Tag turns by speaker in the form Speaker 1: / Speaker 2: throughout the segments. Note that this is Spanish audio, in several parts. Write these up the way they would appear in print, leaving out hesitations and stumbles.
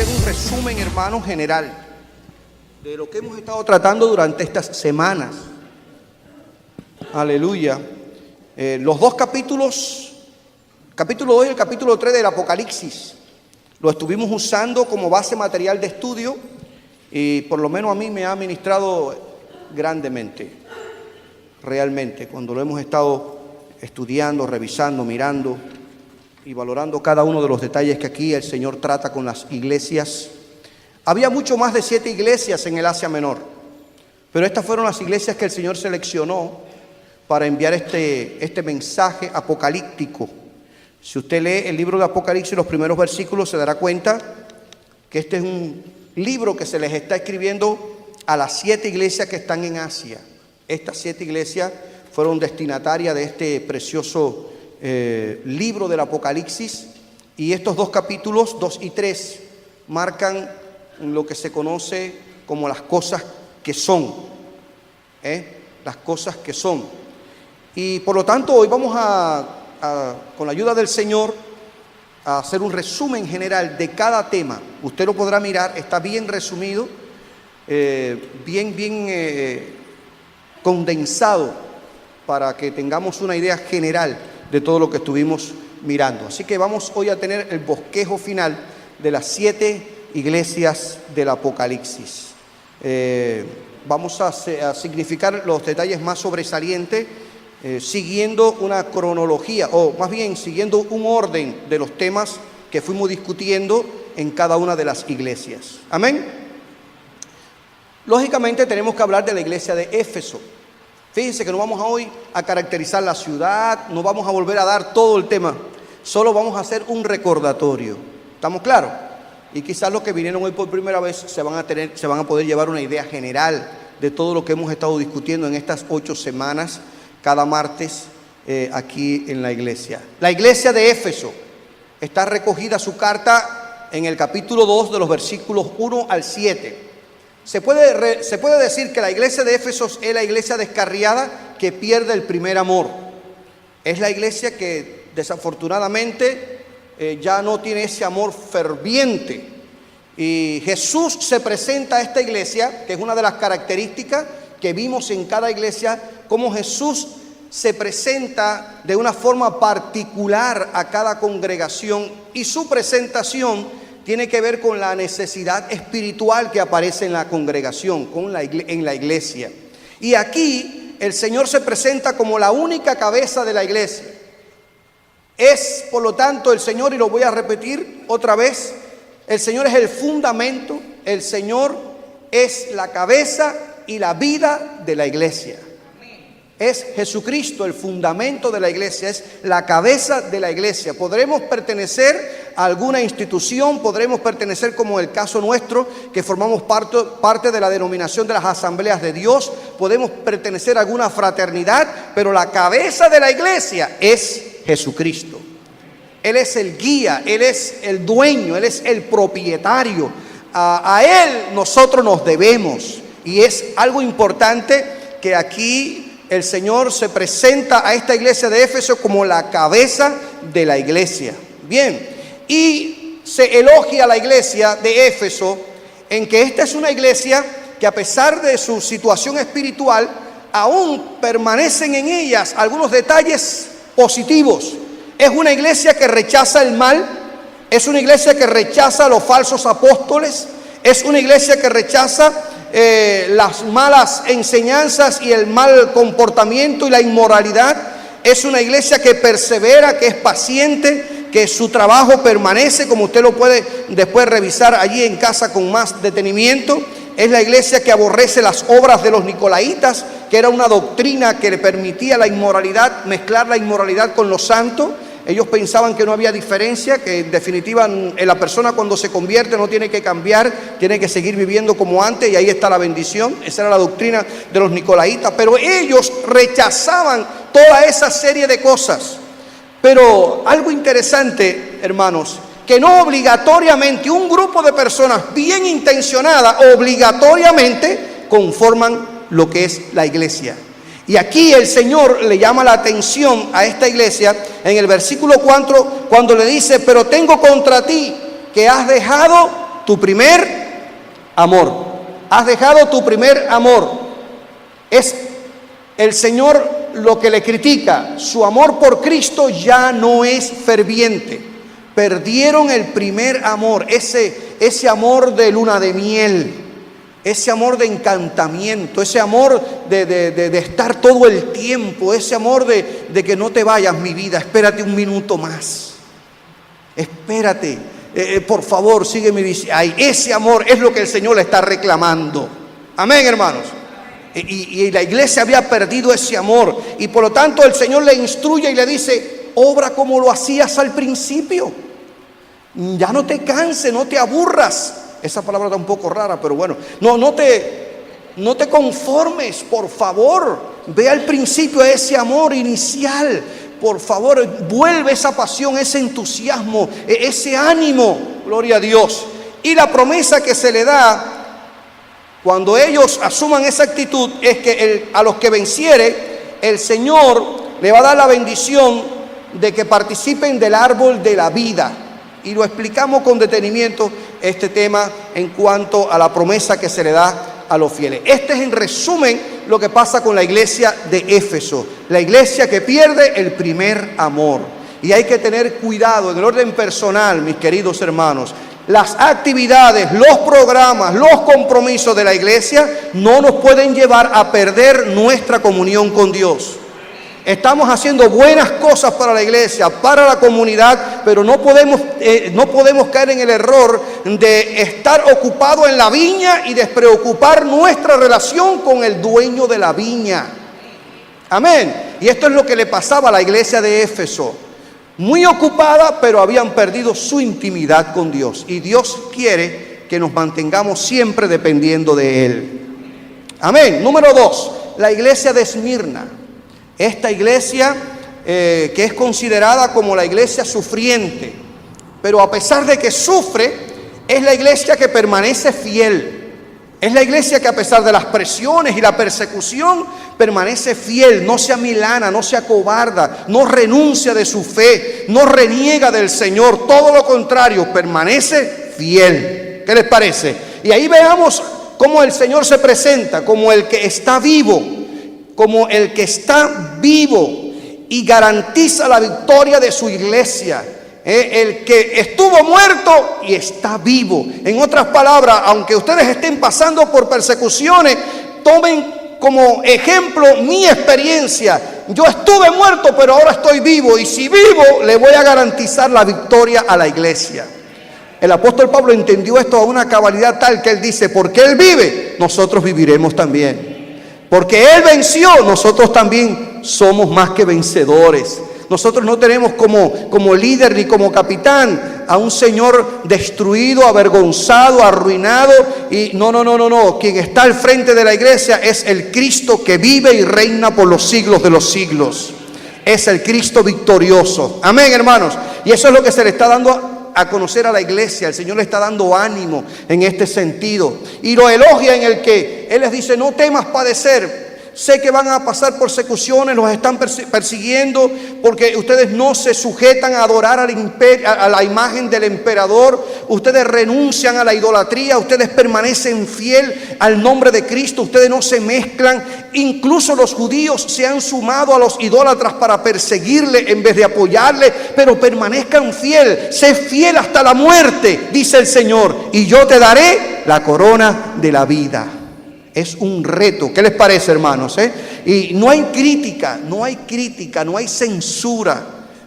Speaker 1: hacer un resumen, hermano, general de lo que hemos estado tratando durante estas semanas. Aleluya. Los dos capítulos, capítulo 2 y el capítulo 3 del Apocalipsis, lo estuvimos usando como base material de estudio y por lo menos a mí me ha ministrado grandemente, realmente, cuando lo hemos estado estudiando, revisando, mirando y valorando cada uno de los detalles que aquí el Señor trata con las iglesias. Había mucho más de 7 iglesias en el Asia Menor, pero estas fueron las iglesias que el Señor seleccionó para enviar este mensaje apocalíptico. Si usted lee el libro de Apocalipsis, los primeros versículos, se dará cuenta que este es un libro que se les está escribiendo a las 7 iglesias que están en Asia. Estas 7 iglesias fueron destinatarias de este precioso libro del Apocalipsis, y estos dos capítulos, 2 y 3, marcan lo que se conoce como las cosas que son, las cosas que son. Y por lo tanto hoy vamos con la ayuda del Señor, a hacer un resumen general de cada tema. Usted lo podrá mirar, está bien resumido, bien condensado, para que tengamos una idea general de todo lo que estuvimos mirando. Así que vamos hoy a tener el bosquejo final de las 7 iglesias del Apocalipsis. Vamos a significar los detalles más sobresalientes, siguiendo una cronología, o más bien siguiendo un orden de los temas que fuimos discutiendo en cada una de las iglesias. Amén. Lógicamente tenemos que hablar de la iglesia de Éfeso. Fíjense que no vamos hoy a caracterizar la ciudad, no vamos a volver a dar todo el tema, solo vamos a hacer un recordatorio. ¿Estamos claros? Y quizás los que vinieron hoy por primera vez se van a poder llevar una idea general de todo lo que hemos estado discutiendo en estas 8 semanas, cada martes aquí en la iglesia. La iglesia de Éfeso, está recogida su carta en el capítulo 2 de los versículos 1 al 7. Se puede decir que la iglesia de Éfeso es la iglesia descarriada que pierde el primer amor. Es la iglesia que desafortunadamente ya no tiene ese amor ferviente. Y Jesús se presenta a esta iglesia, que es una de las características que vimos en cada iglesia, cómo Jesús se presenta de una forma particular a cada congregación, y su presentación tiene que ver con la necesidad espiritual que aparece en la congregación, en la iglesia. Y aquí el Señor se presenta como la única cabeza de la iglesia. Es, por lo tanto, el Señor, y lo voy a repetir otra vez, el Señor es el fundamento, el Señor es la cabeza y la vida de la iglesia. Es Jesucristo el fundamento de la iglesia, es la cabeza de la iglesia. Podremos pertenecer a alguna institución, podremos pertenecer, como el caso nuestro, que formamos parte de la denominación de las Asambleas de Dios, podemos pertenecer a alguna fraternidad, pero la cabeza de la iglesia es Jesucristo. Él es el guía, Él es el dueño, Él es el propietario. A Él nosotros nos debemos, y es algo importante que aquí el Señor se presenta a esta iglesia de Éfeso como la cabeza de la iglesia. Bien, y se elogia a la iglesia de Éfeso en que esta es una iglesia que, a pesar de su situación espiritual, aún permanecen en ellas algunos detalles positivos. Es una iglesia que rechaza el mal, es una iglesia que rechaza a los falsos apóstoles, es una iglesia que rechaza las malas enseñanzas y el mal comportamiento y la inmoralidad. Es una iglesia que persevera, que es paciente, que su trabajo permanece, como usted lo puede después revisar allí en casa con más detenimiento. Es la iglesia que aborrece las obras de los nicolaítas, que era una doctrina que le permitía la inmoralidad, mezclar la inmoralidad con lo santo. Ellos pensaban que no había diferencia, que en definitiva la persona cuando se convierte no tiene que cambiar, tiene que seguir viviendo como antes, y ahí está la bendición. Esa era la doctrina de los nicolaítas, pero ellos rechazaban toda esa serie de cosas. Pero algo interesante, hermanos, que no obligatoriamente un grupo de personas bien intencionadas obligatoriamente conforman lo que es la iglesia. Y aquí el Señor le llama la atención a esta iglesia en el versículo 4, cuando le dice: pero tengo contra ti que has dejado tu primer amor. Has dejado tu primer amor. Es el Señor lo que le critica. Su amor por Cristo ya no es ferviente. Perdieron el primer amor, ese amor de luna de miel, ese amor de encantamiento, ese amor de estar todo el tiempo, ese amor de que no te vayas, mi vida, espérate un minuto más. Espérate, por favor, sígueme diciendo. Ay, ese amor es lo que el Señor le está reclamando. Amén, hermanos. Y la iglesia había perdido ese amor. Y por lo tanto el Señor le instruye y le dice: obra como lo hacías al principio. Ya no te canses, no te aburras. Esa palabra está un poco rara, pero bueno. No te conformes, por favor. Ve al principio a ese amor inicial. Por favor, vuelve esa pasión, ese entusiasmo, ese ánimo. Gloria a Dios. Y la promesa que se le da cuando ellos asuman esa actitud es que a los que venciere, el Señor le va a dar la bendición de que participen del árbol de la vida. Y lo explicamos con detenimiento este tema en cuanto a la promesa que se le da a los fieles. Este es en resumen lo que pasa con la iglesia de Éfeso. La iglesia que pierde el primer amor. Y hay que tener cuidado en el orden personal, mis queridos hermanos. Las actividades, los programas, los compromisos de la iglesia no nos pueden llevar a perder nuestra comunión con Dios. Estamos haciendo buenas cosas para la iglesia, para la comunidad, pero no podemos caer en el error de estar ocupados en la viña y despreocupar nuestra relación con el dueño de la viña. Amén. Y esto es lo que le pasaba a la iglesia de Éfeso. Muy ocupada, pero habían perdido su intimidad con Dios. Y Dios quiere que nos mantengamos siempre dependiendo de Él. Amén. Número 2, la iglesia de Esmirna. Esta iglesia que es considerada como la iglesia sufriente, pero a pesar de que sufre, es la iglesia que permanece fiel. Es la iglesia que a pesar de las presiones y la persecución permanece fiel, no se amilana, no se acobarda, no renuncia de su fe, no reniega del Señor, todo lo contrario, permanece fiel. ¿Qué les parece? Y ahí veamos cómo el Señor se presenta como el que está vivo. Como el que está vivo y garantiza la victoria de su iglesia. El que estuvo muerto y está vivo. En otras palabras, aunque ustedes estén pasando por persecuciones, tomen como ejemplo mi experiencia. Yo estuve muerto, pero ahora estoy vivo. Y si vivo, le voy a garantizar la victoria a la iglesia. El apóstol Pablo entendió esto a una cabalidad tal que él dice: porque él vive, nosotros viviremos también. Porque Él venció, nosotros también somos más que vencedores. Nosotros no tenemos como líder ni como capitán a un Señor destruido, avergonzado, arruinado. Y no. Quien está al frente de la iglesia es el Cristo que vive y reina por los siglos de los siglos. Es el Cristo victorioso. Amén, hermanos. Y eso es lo que se le está dando a conocer a la iglesia. El Señor le está dando ánimo en este sentido y lo elogia en el que Él les dice: no temas padecer. Sé que van a pasar persecuciones, los están persiguiendo porque ustedes no se sujetan a adorar a la imagen del emperador. Ustedes renuncian a la idolatría, ustedes permanecen fiel al nombre de Cristo, ustedes no se mezclan. Incluso los judíos se han sumado a los idólatras para perseguirle en vez de apoyarle, pero permanezcan fiel, sé fiel hasta la muerte, dice el Señor, y yo te daré la corona de la vida. Es un reto. ¿Qué les parece, hermanos? Y no hay crítica, no hay censura.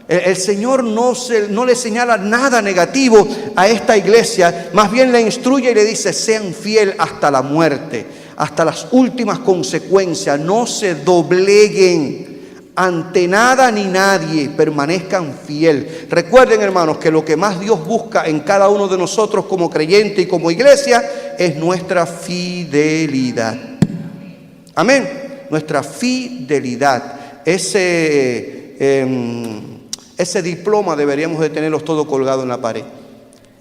Speaker 1: El Señor no le señala nada negativo a esta iglesia, más bien le instruye y le dice: sean fiel hasta la muerte, hasta las últimas consecuencias, no se dobleguen ante nada ni nadie, permanezcan fiel. Recuerden, hermanos, que lo que más Dios busca en cada uno de nosotros como creyente y como iglesia es nuestra fidelidad. Amén. Nuestra fidelidad. Ese diploma deberíamos de tenerlos todos colgados en la pared.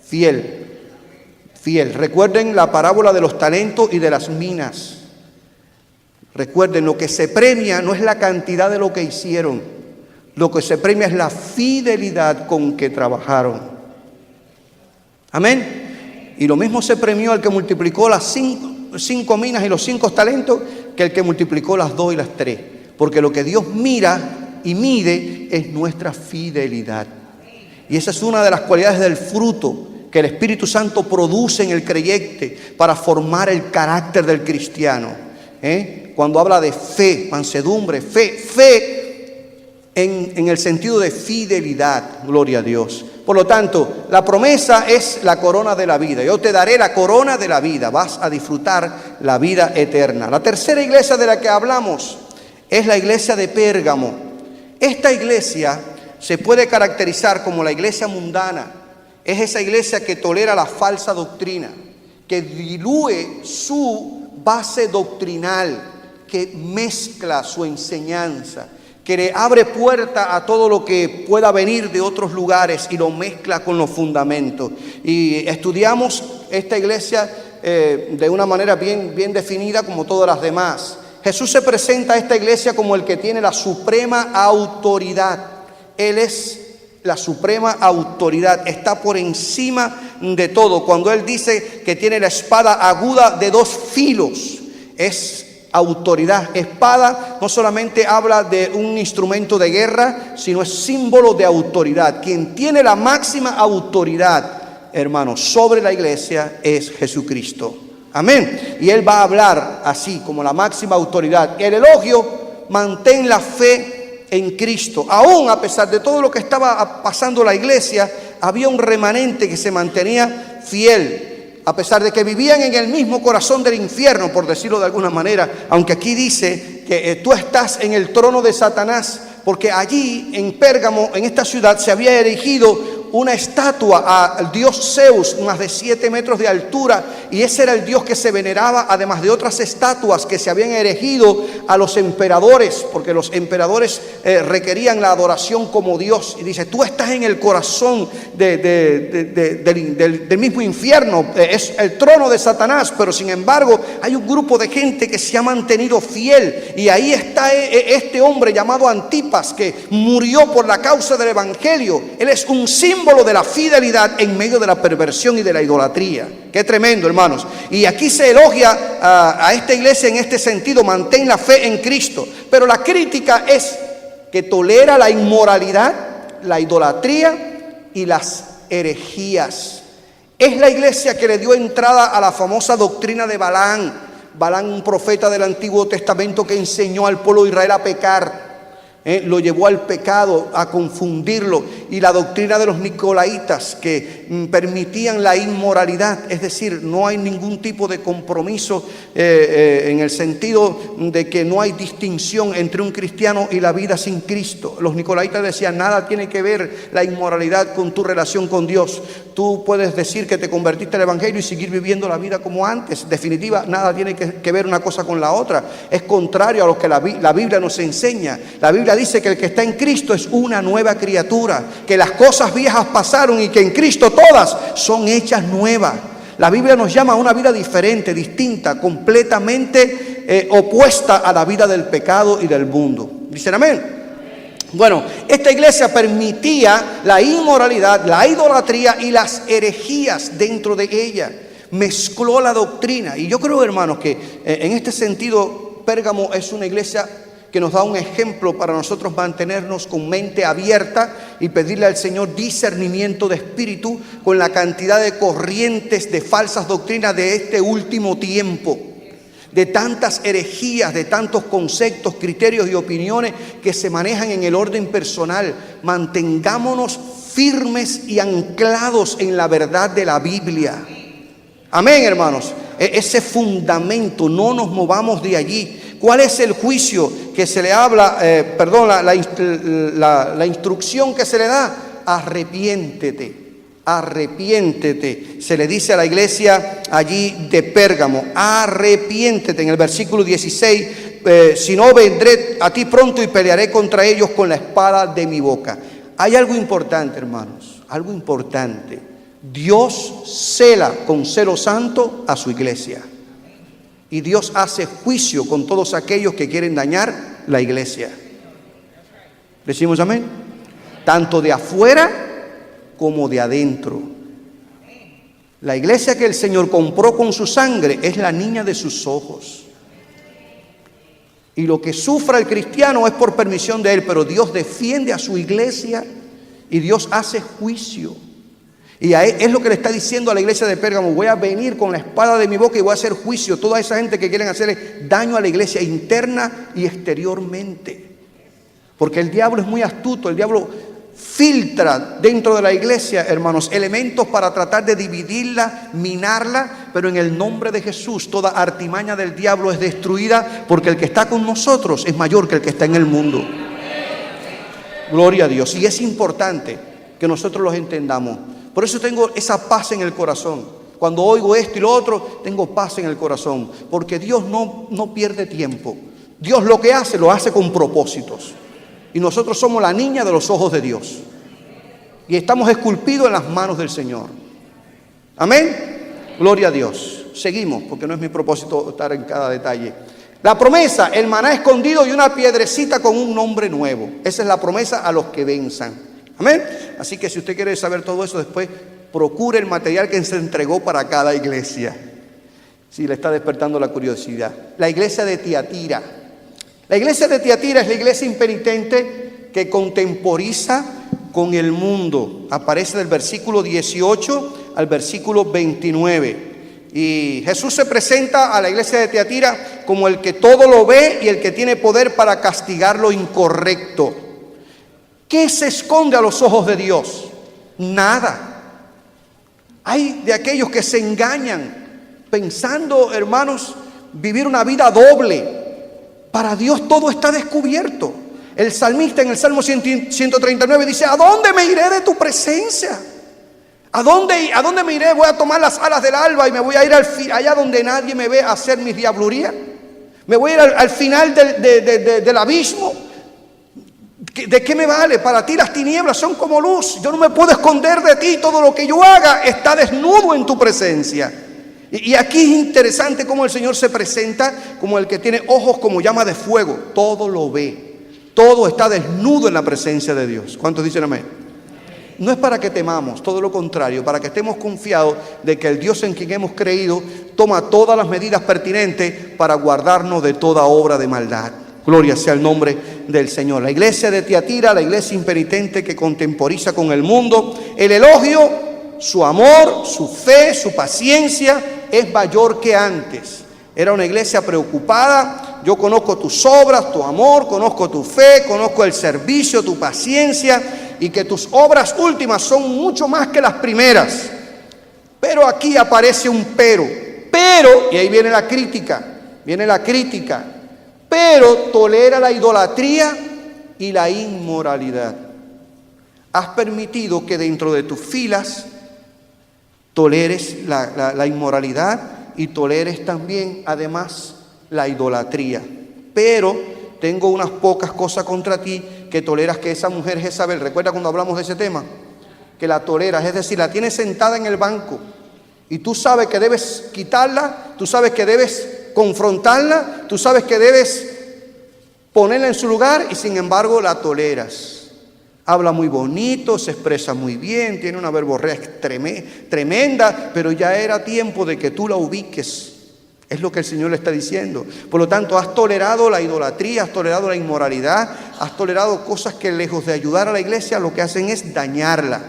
Speaker 1: Fiel. Recuerden la parábola de los talentos y de las minas. Recuerden, lo que se premia no es la cantidad de lo que hicieron. Lo que se premia es la fidelidad con que trabajaron. Amén. Y lo mismo se premió al que multiplicó las cinco minas y los 5 talentos que el que multiplicó las 2 y las 3. Porque lo que Dios mira y mide es nuestra fidelidad. Y esa es una de las cualidades del fruto que el Espíritu Santo produce en el creyente para formar el carácter del cristiano. Cuando habla de fe, mansedumbre, fe en el sentido de fidelidad, gloria a Dios. Por lo tanto, la promesa es la corona de la vida. Yo te daré la corona de la vida. Vas a disfrutar la vida eterna. La tercera iglesia de la que hablamos es la iglesia de Pérgamo. Esta iglesia se puede caracterizar como la iglesia mundana. Es esa iglesia que tolera la falsa doctrina, que dilúe su base doctrinal, que mezcla su enseñanza, que le abre puerta a todo lo que pueda venir de otros lugares y lo mezcla con los fundamentos. Y estudiamos esta iglesia de una manera bien definida como todas las demás. Jesús se presenta a esta iglesia como el que tiene la suprema autoridad. Él es la suprema autoridad, está por encima de todo. Cuando Él dice que tiene la espada aguda de 2 filos, es autoridad. Espada no solamente habla de un instrumento de guerra, sino es símbolo de autoridad. Quien tiene la máxima autoridad, hermanos, sobre la iglesia es Jesucristo. Amén. Y Él va a hablar así, como la máxima autoridad. El elogio: mantén la fe en Cristo. Aún a pesar de todo lo que estaba pasando la iglesia, había un remanente que se mantenía fiel, a pesar de que vivían en el mismo corazón del infierno, por decirlo de alguna manera. Aunque aquí dice que tú estás en el trono de Satanás, porque allí en Pérgamo, en esta ciudad, se había erigido una estatua al dios Zeus, más de 7 metros de altura, y ese era el dios que se veneraba, además de otras estatuas que se habían erigido a los emperadores, porque los emperadores requerían la adoración como Dios. Y dice: tú estás en el corazón del mismo infierno, es el trono de Satanás, pero sin embargo hay un grupo de gente que se ha mantenido fiel, y ahí está este hombre llamado Antipas, que murió por la causa del evangelio. Él es un símbolo de la fidelidad en medio de la perversión y de la idolatría. Qué tremendo, hermanos. Y aquí se elogia a esta iglesia en este sentido: mantén la fe en Cristo. Pero la crítica es que tolera la inmoralidad, la idolatría y las herejías. Es la iglesia que le dio entrada a la famosa doctrina de Balaam. Balaam, un profeta del Antiguo Testamento que enseñó al pueblo de Israel a pecar. Lo llevó al pecado, a confundirlo. Y la doctrina de los nicolaitas, que permitían la inmoralidad, es decir, no hay ningún tipo de compromiso en el sentido de que no hay distinción entre un cristiano y la vida sin Cristo. Los nicolaitas decían: nada tiene que ver la inmoralidad con tu relación con Dios. Tú puedes decir que te convertiste al evangelio y seguir viviendo la vida como antes. En definitiva, nada tiene que ver una cosa con la otra. Es contrario a lo que la Biblia nos enseña. La Biblia dice que el que está en Cristo es una nueva criatura, que las cosas viejas pasaron y que en Cristo todas son hechas nuevas. La Biblia nos llama a una vida diferente, distinta, completamente opuesta a la vida del pecado y del mundo. ¿Dicen amén? Bueno, esta iglesia permitía la inmoralidad, la idolatría y las herejías dentro de ella. Mezcló la doctrina. Y yo creo, hermanos, que en este sentido Pérgamo es una iglesia que nos da un ejemplo para nosotros mantenernos con mente abierta y pedirle al Señor discernimiento de espíritu con la cantidad de corrientes de falsas doctrinas de este último tiempo, de tantas herejías, de tantos conceptos, criterios y opiniones que se manejan en el orden personal. Mantengámonos firmes y anclados en la verdad de la Biblia. Amén, hermanos. Ese fundamento, no nos movamos de allí. ¿Cuál es el juicio que se le habla? La instrucción que se le da: arrepiéntete, arrepiéntete. Se le dice a la iglesia allí de Pérgamo: arrepiéntete. En el versículo 16, si no, vendré a ti pronto y pelearé contra ellos con la espada de mi boca. Hay algo importante, hermanos, algo importante. Dios cela con celo santo a su iglesia. Y Dios hace juicio con todos aquellos que quieren dañar la iglesia. ¿Decimos amén? Tanto de afuera como de adentro. La iglesia que el Señor compró con su sangre es la niña de sus ojos. Y lo que sufra el cristiano es por permisión de él, pero Dios defiende a su iglesia y Dios hace juicio. Y es lo que le está diciendo a la iglesia de Pérgamo: voy a venir con la espada de mi boca y voy a hacer juicio a toda esa gente que quieren hacerle daño a la iglesia interna y exteriormente. Porque el diablo es muy astuto, el diablo filtra dentro de la iglesia, hermanos, elementos para tratar de dividirla, minarla, pero en el nombre de Jesús toda artimaña del diablo es destruida, porque el que está con nosotros es mayor que el que está en el mundo. Gloria a Dios. Y es importante que nosotros los entendamos. Por eso tengo esa paz en el corazón. Cuando oigo esto y lo otro, tengo paz en el corazón, porque Dios no pierde tiempo. Dios lo que hace, lo hace con propósitos. Y nosotros somos la niña de los ojos de Dios. Y estamos esculpidos en las manos del Señor. Amén. Gloria a Dios. Seguimos, porque no es mi propósito estar en cada detalle. La promesa: el maná escondido y una piedrecita con un nombre nuevo. Esa es la promesa a los que venzan. Amén. Así que si usted quiere saber todo eso, después procure el material que se entregó para cada iglesia. Si le está despertando la curiosidad. La iglesia de Tiatira. La iglesia de Tiatira es la iglesia impenitente que contemporiza con el mundo. Aparece del versículo 18 al versículo 29. Y Jesús se presenta a la iglesia de Tiatira como el que todo lo ve y el que tiene poder para castigar lo incorrecto. ¿Qué se esconde a los ojos de Dios? Nada. Hay de aquellos que se engañan pensando, hermanos, vivir una vida doble. Para Dios todo está descubierto. El salmista en el Salmo 139 dice: ¿a dónde me iré de tu presencia? ¿A dónde me iré? Voy a tomar las alas del alba y me voy a ir allá donde nadie me ve a hacer mis diablurías. Me voy a ir al final del abismo. ¿De qué me vale? Para ti las tinieblas son como luz. Yo no me puedo esconder de ti. Todo lo que yo haga está desnudo en tu presencia. Y aquí es interesante cómo el Señor se presenta como el que tiene ojos como llama de fuego. Todo lo ve. Todo está desnudo en la presencia de Dios. ¿Cuántos dicen amén? No es para que temamos, todo lo contrario, para que estemos confiados de que el Dios en quien hemos creído toma todas las medidas pertinentes para guardarnos de toda obra de maldad. Gloria sea el nombre del Señor. La iglesia de Tiatira, la iglesia impenitente que contemporiza con el mundo, el elogio, su amor, su fe, su paciencia es mayor que antes. Era una iglesia preocupada. Yo conozco tus obras, tu amor, conozco tu fe, conozco el servicio, tu paciencia, y que tus obras últimas son mucho más que las primeras. Pero aquí aparece un pero, y ahí viene la crítica, pero tolera la idolatría y la inmoralidad. Has permitido que dentro de tus filas toleres la inmoralidad y toleres también, además, la idolatría. Pero tengo unas pocas cosas contra ti, que toleras que esa mujer Jezabel, ¿recuerda cuando hablamos de ese tema? Que la toleras, es decir, la tienes sentada en el banco y tú sabes que debes quitarla, tú sabes que debes confrontarla, tú sabes que debes ponerla en su lugar y sin embargo la toleras. Habla muy bonito, se expresa muy bien, tiene una verborrea tremenda, pero ya era tiempo de que tú la ubiques. Es lo que el Señor le está diciendo. Por lo tanto, has tolerado la idolatría, has tolerado la inmoralidad, has tolerado cosas que lejos de ayudar a la iglesia, lo que hacen es dañarla.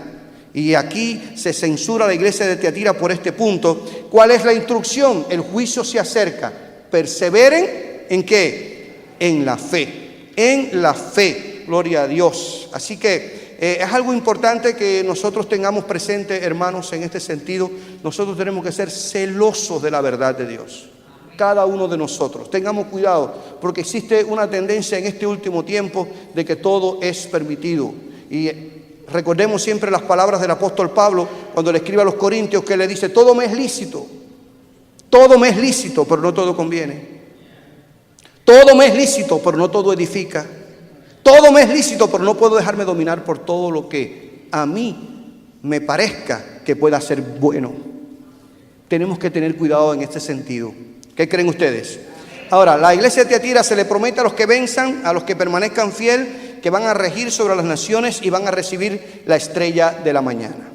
Speaker 1: Y aquí se censura a la iglesia de Tiatira por este punto. ¿Cuál es la instrucción? El juicio se acerca. Perseveren, ¿en qué? En la fe. En la fe. Gloria a Dios. Así que es algo importante que nosotros tengamos presente, hermanos, en este sentido. Nosotros tenemos que ser celosos de la verdad de Dios. Cada uno de nosotros. Tengamos cuidado, porque existe una tendencia en este último tiempo de que todo es permitido. Y recordemos siempre las palabras del apóstol Pablo cuando le escribe a los Corintios, que le dice: todo me es lícito, pero no todo conviene. Todo me es lícito, pero no todo edifica. Todo me es lícito, pero no puedo dejarme dominar por todo lo que a mí me parezca que pueda ser bueno. Tenemos que tener cuidado en este sentido. ¿Qué creen ustedes? Ahora, la iglesia de Tiatira se le promete a los que venzan, a los que permanezcan fiel, que van a regir sobre las naciones y van a recibir la estrella de la mañana.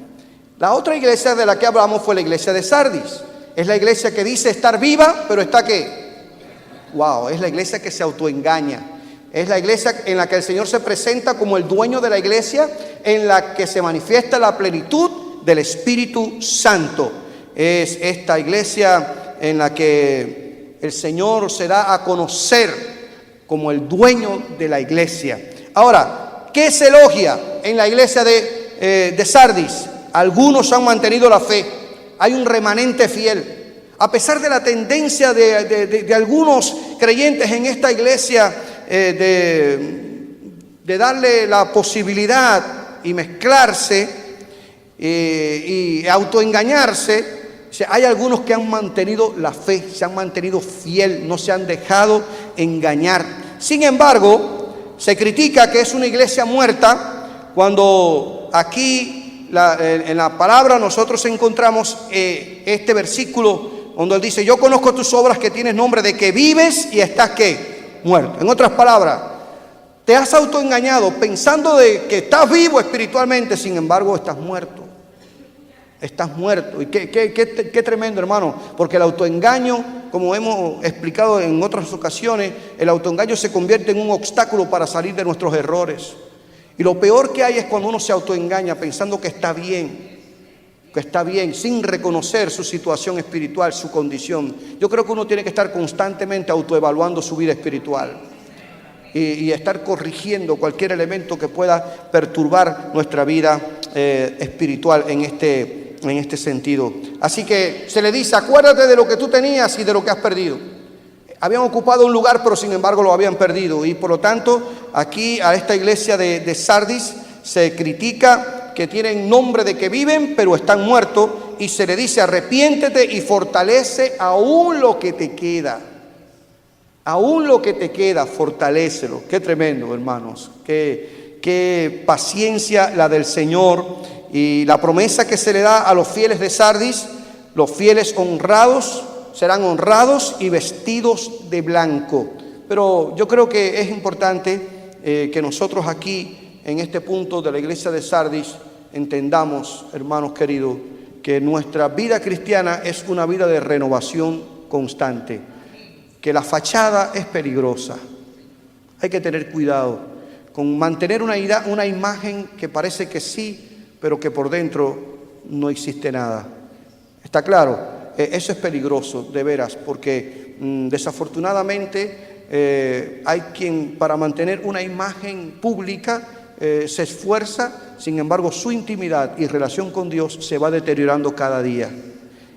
Speaker 1: La otra iglesia de la que hablamos fue la iglesia de Sardis. Es la iglesia que dice estar viva, pero ¿está qué? Wow, es la iglesia que se autoengaña. Es la iglesia en la que el Señor se presenta como el dueño de la iglesia, en la que se manifiesta la plenitud del Espíritu Santo. Es esta iglesia en la que el Señor se da a conocer como el dueño de la iglesia. Ahora, ¿qué se elogia en la iglesia de Sardis? Algunos han mantenido la fe. Hay un remanente fiel. A pesar de la tendencia de algunos creyentes en esta iglesia de darle la posibilidad y mezclarse y autoengañarse, hay algunos que han mantenido la fe, se han mantenido fiel, no se han dejado engañar. Sin embargo, se critica que es una iglesia muerta cuando aquí en la palabra nosotros encontramos este versículo donde él dice: yo conozco tus obras, que tienes nombre de que vives y estás ¿qué? Muerto. En otras palabras, te has autoengañado pensando de que estás vivo espiritualmente, sin embargo estás muerto. Estás muerto. Y qué tremendo, hermano, porque el autoengaño, como hemos explicado en otras ocasiones, el autoengaño se convierte en un obstáculo para salir de nuestros errores. Y lo peor que hay es cuando uno se autoengaña pensando que está bien, sin reconocer su situación espiritual, su condición. Yo creo que uno tiene que estar constantemente autoevaluando su vida espiritual y estar corrigiendo cualquier elemento que pueda perturbar nuestra vida espiritual en este sentido. Así que se le dice: acuérdate de lo que tú tenías y de lo que has perdido. Habían ocupado un lugar, pero sin embargo lo habían perdido. Y por lo tanto, aquí a esta iglesia de Sardis se critica que tienen nombre de que viven, pero están muertos. Y se le dice: arrepiéntete y fortalece aún lo que te queda. Aún lo que te queda, fortalécelo. Qué tremendo, hermanos. Qué paciencia la del Señor. Y la promesa que se le da a los fieles de Sardis: los fieles honrados serán honrados y vestidos de blanco. Pero yo creo que es importante que nosotros aquí, en este punto de la iglesia de Sardis, entendamos, hermanos queridos, que nuestra vida cristiana es una vida de renovación constante, que la fachada es peligrosa. Hay que tener cuidado con mantener una imagen que parece que sí, pero que por dentro no existe nada. ¿Está claro? Eso es peligroso, de veras, porque desafortunadamente hay quien, para mantener una imagen pública, se esfuerza. Sin embargo, su intimidad y relación con Dios se va deteriorando cada día.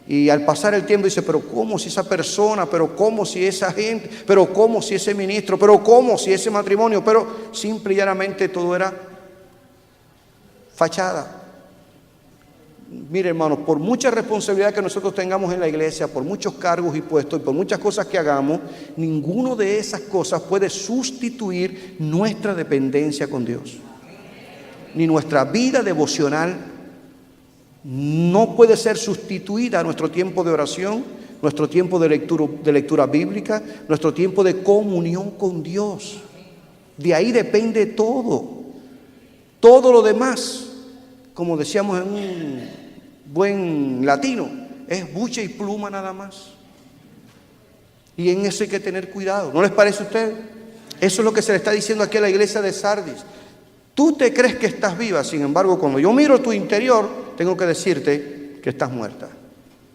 Speaker 1: Y al pasar el tiempo dice: pero ¿cómo si esa persona? ¿Pero cómo si esa gente? ¿Pero cómo si ese ministro? ¿Pero cómo si ese matrimonio? Pero simple y llanamente todo era fachada. Mire, hermanos, por mucha responsabilidad que nosotros tengamos en la iglesia, por muchos cargos y puestos y por muchas cosas que hagamos, ninguno de esas cosas puede sustituir nuestra dependencia con Dios. Ni nuestra vida devocional no puede ser sustituida a nuestro tiempo de oración, nuestro tiempo de lectura bíblica, nuestro tiempo de comunión con Dios. De ahí depende todo. Todo lo demás, como decíamos en un buen latino, es buche y pluma nada más. Y en eso hay que tener cuidado. ¿No les parece a ustedes? Eso es lo que se le está diciendo aquí a la iglesia de Sardis. Tú te crees que estás viva, sin embargo, cuando yo miro tu interior, tengo que decirte que estás muerta.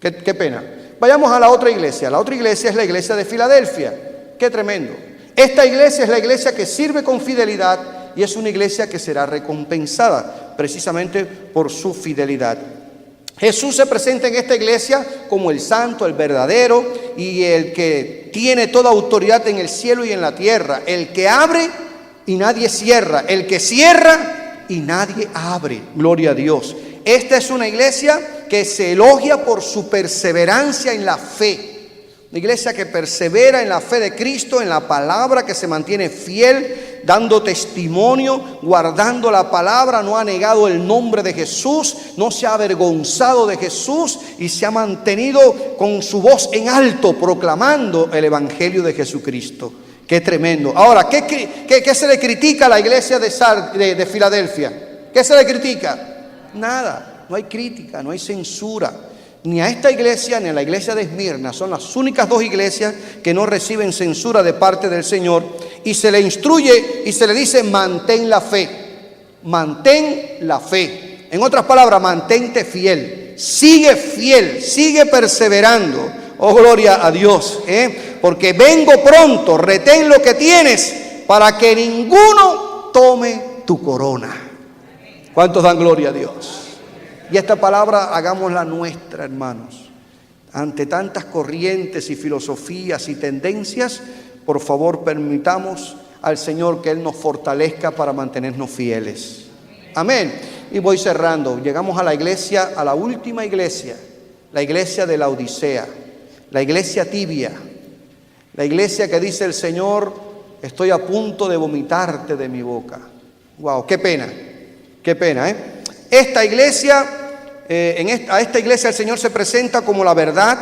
Speaker 1: Qué pena. Vayamos a la otra iglesia. La otra iglesia es la iglesia de Filadelfia. Qué tremendo. Esta iglesia es la iglesia que sirve con fidelidad y es una iglesia que será recompensada precisamente por su fidelidad. Jesús se presenta en esta iglesia como el santo, el verdadero y el que tiene toda autoridad en el cielo y en la tierra. El que abre y nadie cierra. El que cierra y nadie abre. Gloria a Dios. Esta es una iglesia que se elogia por su perseverancia en la fe. Una iglesia que persevera en la fe de Cristo, en la palabra, que se mantiene fiel, dando testimonio, guardando la palabra, no ha negado el nombre de Jesús, no se ha avergonzado de Jesús y se ha mantenido con su voz en alto proclamando el evangelio de Jesucristo. Qué tremendo. Ahora, ¿qué se le critica a la iglesia de Filadelfia? ¿Qué se le critica? Nada. no hay crítica, no hay censura. Ni a esta iglesia ni a la iglesia de Esmirna. Son las únicas dos iglesias que no reciben censura de parte del Señor. Y se le instruye y se le dice: mantén la fe. Mantén la fe. En otras palabras, mantente fiel. Sigue perseverando. Oh, gloria a Dios, porque vengo pronto. Retén lo que tienes para que ninguno tome tu corona. ¿Cuántos dan gloria a Dios? Y esta palabra hagámosla nuestra, hermanos. Ante tantas corrientes y filosofías y tendencias, por favor permitamos al Señor que Él nos fortalezca para mantenernos fieles. Amén. Y voy cerrando. Llegamos a la iglesia, a la última iglesia, la iglesia de la Odisea, la iglesia tibia, la iglesia que dice el Señor: estoy a punto de vomitarte de mi boca. Wow, qué pena, Esta iglesia, a esta iglesia el Señor se presenta como la verdad,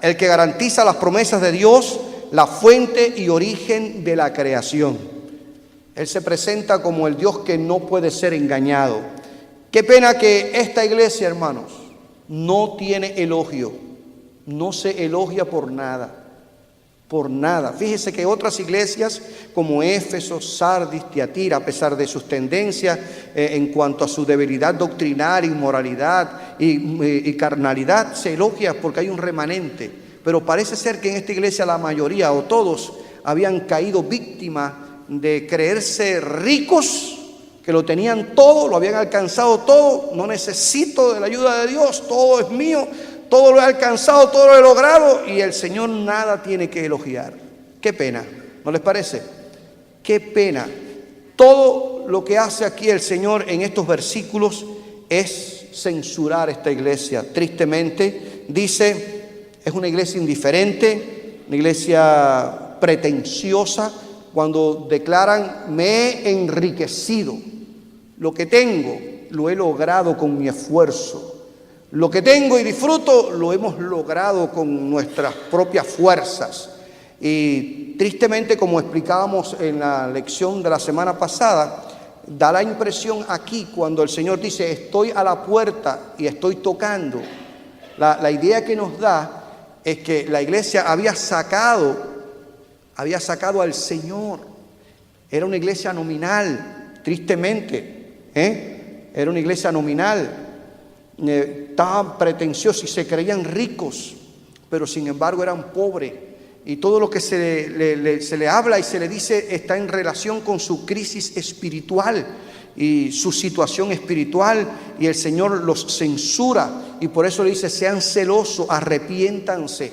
Speaker 1: el que garantiza las promesas de Dios, la fuente y origen de la creación. Él se presenta como el Dios que no puede ser engañado. Qué pena que esta iglesia, hermanos, no tiene elogio, no se elogia por nada. Por nada. Fíjese que otras iglesias como Éfeso, Sardis, Tiatira, a pesar de sus tendencias en cuanto a su debilidad doctrinal, inmoralidad y carnalidad, se elogia porque hay un remanente. Pero parece ser que en esta iglesia la mayoría o todos habían caído víctimas de creerse ricos, que lo tenían todo, lo habían alcanzado todo. No necesito de la ayuda de Dios, todo es mío. Todo lo he alcanzado, todo lo he logrado, y el Señor nada tiene que elogiar. Qué pena, ¿no les parece? Qué pena. Todo lo que hace aquí el Señor en estos versículos es censurar esta iglesia. Tristemente, dice, es una iglesia indiferente, una iglesia pretenciosa, cuando declaran: me he enriquecido. Lo que tengo, lo he logrado con mi esfuerzo. Lo que tengo y disfruto lo hemos logrado con nuestras propias fuerzas. Y tristemente, como explicábamos en la lección de la semana pasada, da la impresión aquí cuando el Señor dice: estoy a la puerta y estoy tocando. La idea que nos da es que la iglesia había sacado al Señor. Era una iglesia nominal, tristemente, era una iglesia nominal. Estaban pretenciosos y se creían ricos, pero sin embargo eran pobres. Y todo lo que se le habla y se le dice está en relación con su crisis espiritual y su situación espiritual, y el Señor los censura, y por eso le dice: sean celosos, arrepiéntanse.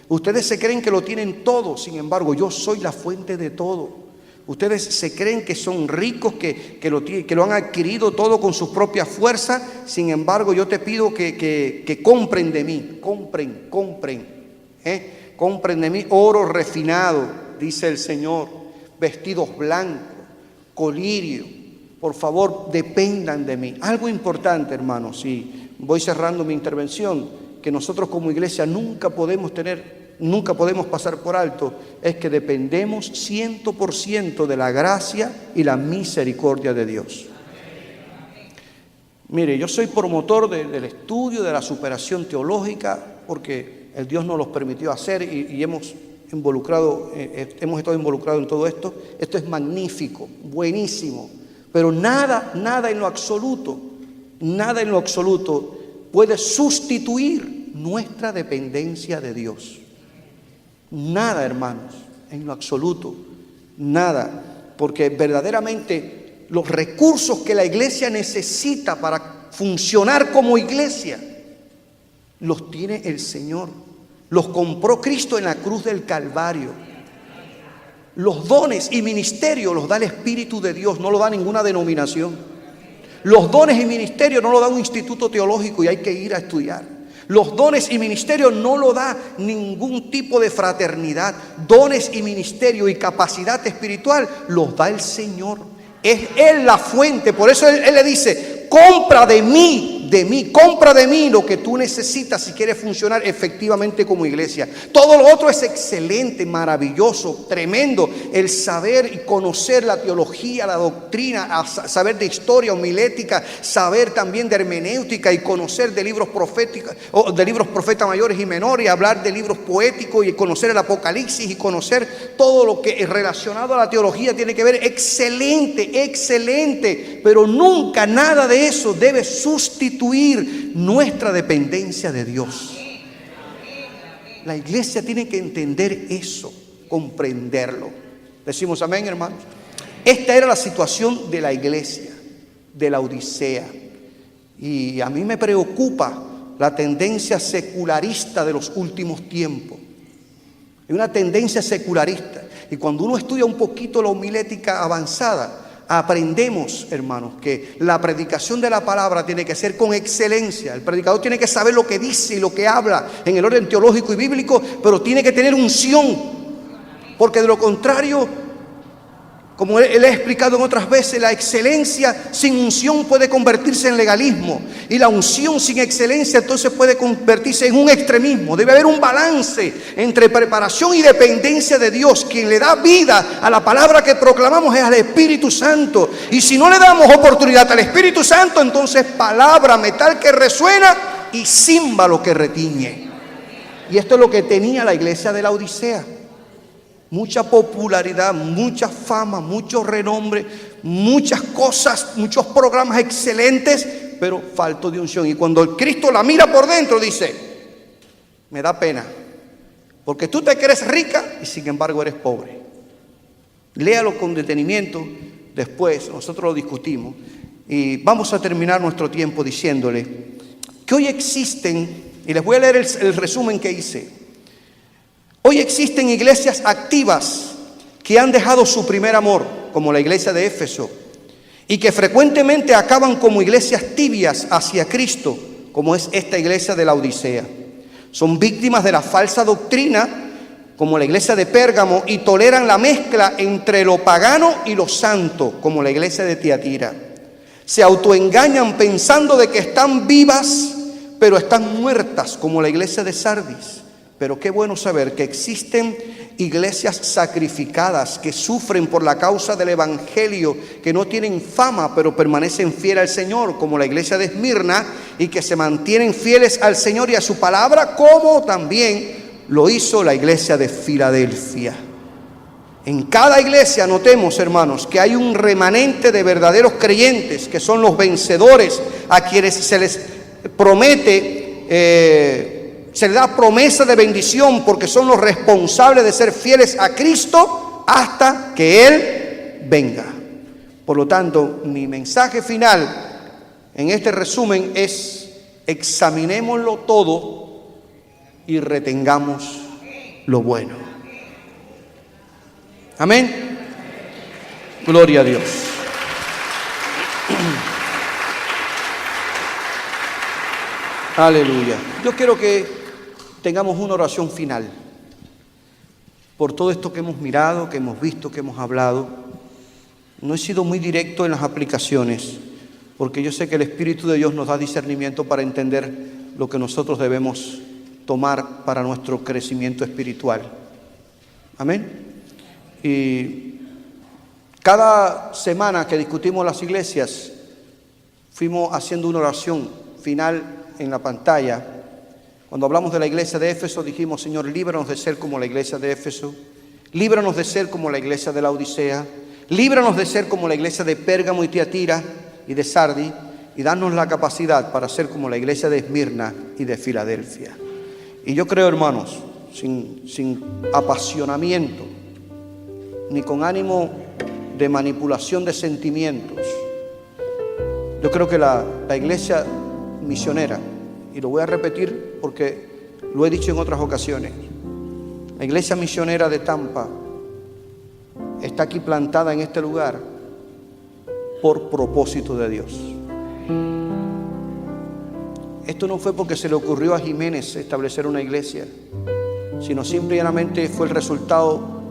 Speaker 1: Ustedes se creen que lo tienen todo, sin embargo yo soy la fuente de todo. Ustedes se creen que son ricos, que lo han adquirido todo con sus propias fuerzas. Sin embargo, yo te pido que compren de mí. Compren. Compren de mí oro refinado, dice el Señor, vestidos blancos, colirio. Por favor, dependan de mí. Algo importante, hermanos, y voy cerrando mi intervención, que nosotros como iglesia nunca podemos pasar por alto, es que dependemos 100% de la gracia y la misericordia de Dios. Mire, yo soy promotor del estudio de la superación teológica, porque el Dios nos los permitió hacer y hemos estado involucrados en todo esto. Esto es magnífico, buenísimo, pero nada en lo absoluto puede sustituir nuestra dependencia de Dios. Nada, hermanos, en lo absoluto, nada, porque verdaderamente los recursos que la iglesia necesita para funcionar como iglesia, los tiene el Señor, los compró Cristo en la cruz del Calvario. Los dones y ministerios los da el Espíritu de Dios, no lo da ninguna denominación. Los dones y ministerios no lo da un instituto teológico y hay que ir a estudiar. Los dones y ministerios no lo da ningún tipo de fraternidad. Dones y ministerio y capacidad espiritual los da el Señor. Es Él la fuente. Por eso Él le dice: compra de mí. de mí, compra de mí lo que tú necesitas si quieres funcionar efectivamente como iglesia. Todo lo otro es excelente, maravilloso, tremendo. El saber y conocer la teología, la doctrina, saber de historia homilética, saber también de hermenéutica y conocer de libros proféticos, o de libros profetas mayores y menores, y hablar de libros poéticos y conocer el Apocalipsis y conocer todo lo que es relacionado a la teología tiene que ver. Excelente, excelente, pero nunca nada de eso debe sustituir nuestra dependencia de Dios. La iglesia tiene que entender eso, comprenderlo. Decimos amén, hermanos. Esta era la situación de la iglesia de la Odisea, y a mí me preocupa la tendencia secularista de los últimos tiempos. Hay una tendencia secularista, y cuando uno estudia un poquito la homilética avanzada, aprendemos, hermanos, que la predicación de la palabra tiene que ser con excelencia. El predicador tiene que saber lo que dice y lo que habla en el orden teológico y bíblico, pero tiene que tener unción, porque de lo contrario, como él ha explicado en otras veces, la excelencia sin unción puede convertirse en legalismo, y la unción sin excelencia entonces puede convertirse en un extremismo. Debe haber un balance entre preparación y dependencia de Dios. Quien le da vida a la palabra que proclamamos es al Espíritu Santo, y si no le damos oportunidad al Espíritu Santo, entonces palabra, metal que resuena y címbalo que retiñe. Y esto es lo que tenía la iglesia de la Odisea. Mucha popularidad, mucha fama, mucho renombre, muchas cosas, muchos programas excelentes, pero falto de unción. Y cuando el Cristo la mira por dentro, dice: me da pena, porque tú te crees rica y sin embargo eres pobre. Léalo con detenimiento, después nosotros lo discutimos. Y vamos a terminar nuestro tiempo diciéndole que hoy existen, y les voy a leer el resumen que hice. Hoy existen iglesias activas que han dejado su primer amor, como la iglesia de Éfeso, y que frecuentemente acaban como iglesias tibias hacia Cristo, como es esta iglesia de la Odisea. Son víctimas de la falsa doctrina, como la iglesia de Pérgamo, y toleran la mezcla entre lo pagano y lo santo, como la iglesia de Tiatira. Se autoengañan pensando de que están vivas, pero están muertas, como la iglesia de Sardis. Pero qué bueno saber que existen iglesias sacrificadas que sufren por la causa del evangelio, que no tienen fama pero permanecen fieles al Señor, como la iglesia de Esmirna, y que se mantienen fieles al Señor y a su palabra, como también lo hizo la iglesia de Filadelfia. En cada iglesia, notemos, hermanos, que hay un remanente de verdaderos creyentes, que son los vencedores, a quienes se les promete, se les da promesa de bendición, porque son los responsables de ser fieles a Cristo hasta que Él venga. Por lo tanto, mi mensaje final en este resumen es: examinémoslo todo y retengamos lo bueno. Amén. Gloria a Dios. Aleluya. Yo quiero que tengamos una oración final por todo esto que hemos mirado, que hemos visto, que hemos hablado. No he sido muy directo en las aplicaciones, porque yo sé que el Espíritu de Dios nos da discernimiento para entender lo que nosotros debemos tomar para nuestro crecimiento espiritual. Amén. Y cada semana que discutimos las iglesias, fuimos haciendo una oración final en la pantalla. Cuando hablamos de la iglesia de Éfeso, dijimos: Señor, líbranos de ser como la iglesia de Éfeso, líbranos de ser como la iglesia de la Odisea, líbranos de ser como la iglesia de Pérgamo y Tiatira y de Sardis, y danos la capacidad para ser como la iglesia de Esmirna y de Filadelfia. Y yo creo, hermanos, sin apasionamiento, ni con ánimo de manipulación de sentimientos, yo creo que la iglesia misionera, y lo voy a repetir porque lo he dicho en otras ocasiones, la iglesia misionera de Tampa está aquí plantada en este lugar por propósito de Dios. Esto no fue porque se le ocurrió a Jiménez establecer una iglesia, sino simplemente fue el resultado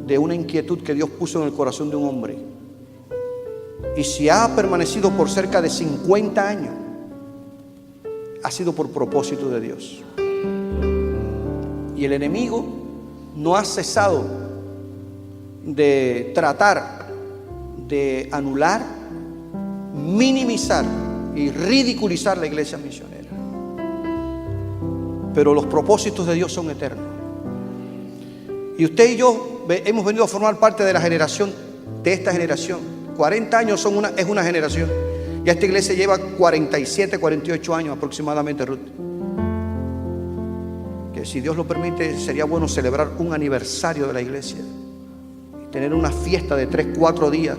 Speaker 1: de una inquietud que Dios puso en el corazón de un hombre. Y si ha permanecido por cerca de 50 años, ha sido por propósito de Dios. Y el enemigo no ha cesado de tratar de anular, minimizar y ridiculizar la iglesia misionera. Pero los propósitos de Dios son eternos. Y usted y yo hemos venido a formar parte de la generación, de esta generación. 40 años es una generación. Ya esta iglesia lleva 47, 48 años aproximadamente, Ruth. Que si Dios lo permite, sería bueno celebrar un aniversario de la iglesia. Y tener una fiesta de 3, 4 días.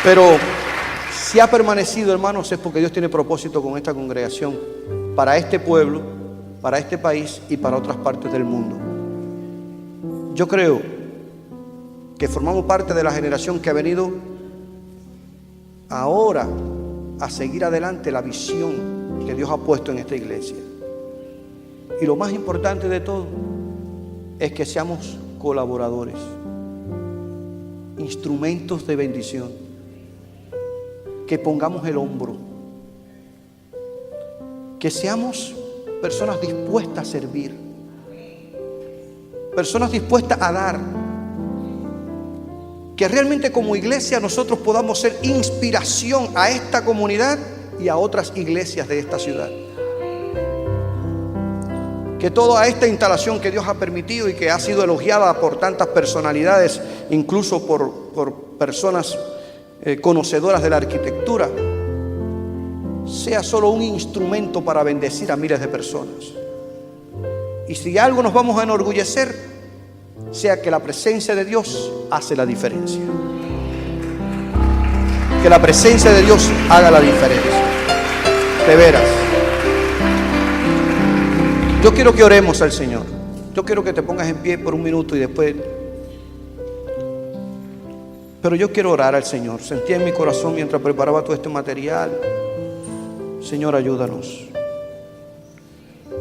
Speaker 1: Pero si ha permanecido, hermanos, es porque Dios tiene propósito con esta congregación, para este pueblo, para este país y para otras partes del mundo. Yo creo que formamos parte de la generación que ha venido ahora a seguir adelante la visión que Dios ha puesto en esta iglesia. Y lo más importante de todo es que seamos colaboradores, instrumentos de bendición. Que pongamos el hombro, que seamos personas dispuestas a servir, personas dispuestas a dar, que realmente como iglesia nosotros podamos ser inspiración a esta comunidad y a otras iglesias de esta ciudad. Que toda esta instalación que Dios ha permitido y que ha sido elogiada por tantas personalidades, incluso por personas conocedoras de la arquitectura, sea solo un instrumento para bendecir a miles de personas. Y si algo nos vamos a enorgullecer, sea que la presencia de Dios hace la diferencia. Que la presencia de Dios haga la diferencia. De veras. Yo quiero que oremos al Señor. Yo quiero que te pongas en pie por un minuto y después... Pero yo quiero orar al Señor. Sentía en mi corazón mientras preparaba todo este material. Señor, ayúdanos.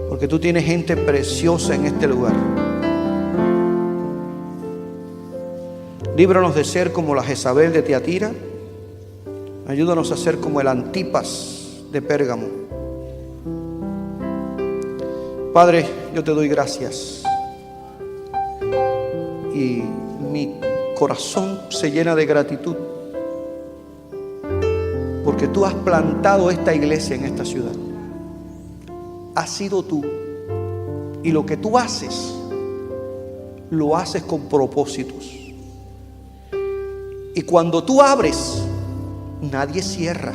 Speaker 1: Porque tú tienes gente preciosa en este lugar. Líbranos de ser como la Jezabel de Tiatira. Ayúdanos a ser como el Antipas de Pérgamo. Padre, yo te doy gracias. Y mi corazón se llena de gratitud porque tú has plantado esta iglesia en esta ciudad. Has sido tú, y lo que tú haces lo haces con propósitos, y cuando tú abres nadie cierra,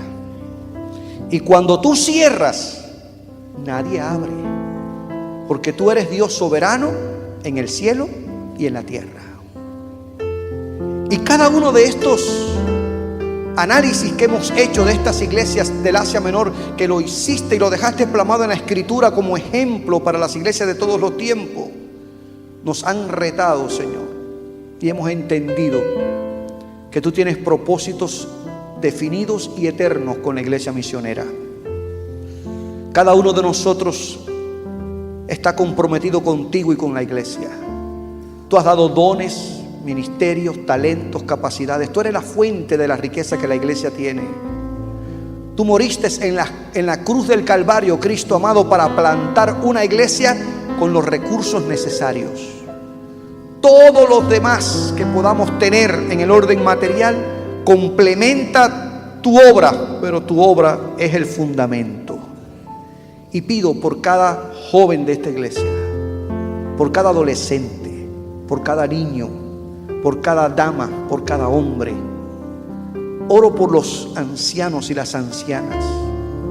Speaker 1: y cuando tú cierras nadie abre, porque tú eres Dios soberano en el cielo y en la tierra. Y cada uno de estos análisis que hemos hecho de estas iglesias del Asia Menor, que lo hiciste y lo dejaste plasmado en la Escritura como ejemplo para las iglesias de todos los tiempos, nos han retado, Señor, y hemos entendido que tú tienes propósitos definidos y eternos con la iglesia misionera. Cada uno de nosotros está comprometido contigo y con la iglesia. Tú has dado dones, ministerios, talentos, capacidades. Tú eres la fuente de la riqueza que la iglesia tiene. Tú moriste en la cruz del Calvario, Cristo amado, para plantar una iglesia con los recursos necesarios. Todos los demás que podamos tener en el orden material complementa tu obra, pero tu obra es el fundamento. Y pido por cada joven de esta iglesia, por cada adolescente, por cada niño, por cada dama, por cada hombre. Oro por los ancianos y las ancianas,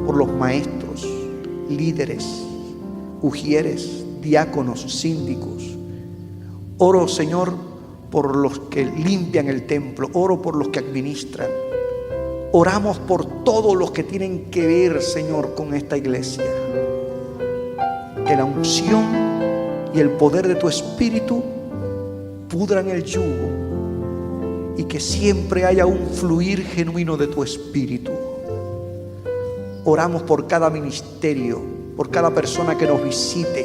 Speaker 1: por los maestros, líderes, ujieres, diáconos, síndicos. Oro, Señor, por los que limpian el templo. Oro por los que administran. Oramos por todos los que tienen que ver, Señor, con esta iglesia. Que la unción y el poder de tu Espíritu pudran el yugo y que siempre haya un fluir genuino de tu Espíritu. Oramos por cada ministerio, por cada persona que nos visite,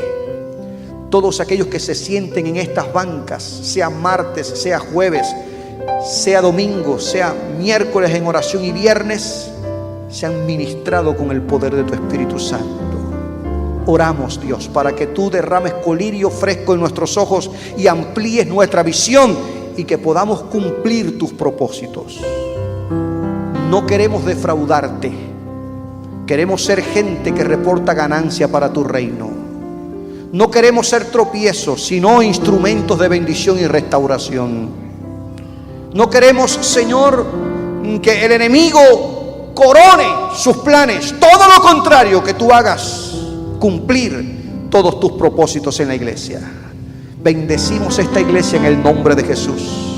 Speaker 1: todos aquellos que se sienten en estas bancas, sea martes, sea jueves, sea domingo, sea miércoles en oración y viernes, sean ministrados con el poder de tu Espíritu Santo. Oramos, Dios, para que tú derrames colirio fresco en nuestros ojos y amplíes nuestra visión y que podamos cumplir tus propósitos. No queremos defraudarte. Queremos ser gente que reporta ganancia para tu reino. No queremos ser tropiezos, sino instrumentos de bendición y restauración. No queremos, Señor, que el enemigo corone sus planes. Todo lo contrario, que tú hagas cumplir todos tus propósitos en la iglesia. Bendecimos esta iglesia en el nombre de Jesús.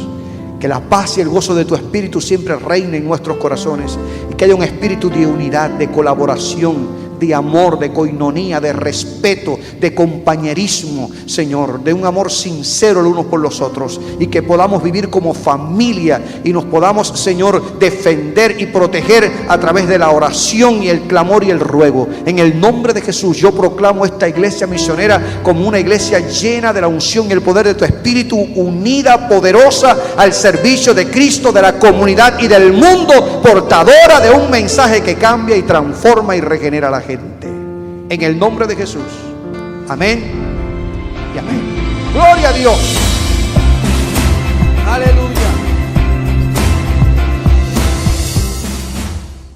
Speaker 1: Que la paz y el gozo de tu Espíritu siempre reine en nuestros corazones. Y que haya un espíritu de unidad, de colaboración, de amor, de coinonía, de respeto, de compañerismo, Señor, de un amor sincero los unos por los otros, y que podamos vivir como familia y nos podamos, Señor, defender y proteger a través de la oración y el clamor y el ruego. En el nombre de Jesús yo proclamo esta iglesia misionera como una iglesia llena de la unción y el poder de tu Espíritu, unida, poderosa al servicio de Cristo, de la comunidad y del mundo, portadora de un mensaje que cambia y transforma y regenera a la gente. En el nombre de Jesús. Amén y amén. Gloria a Dios. Aleluya.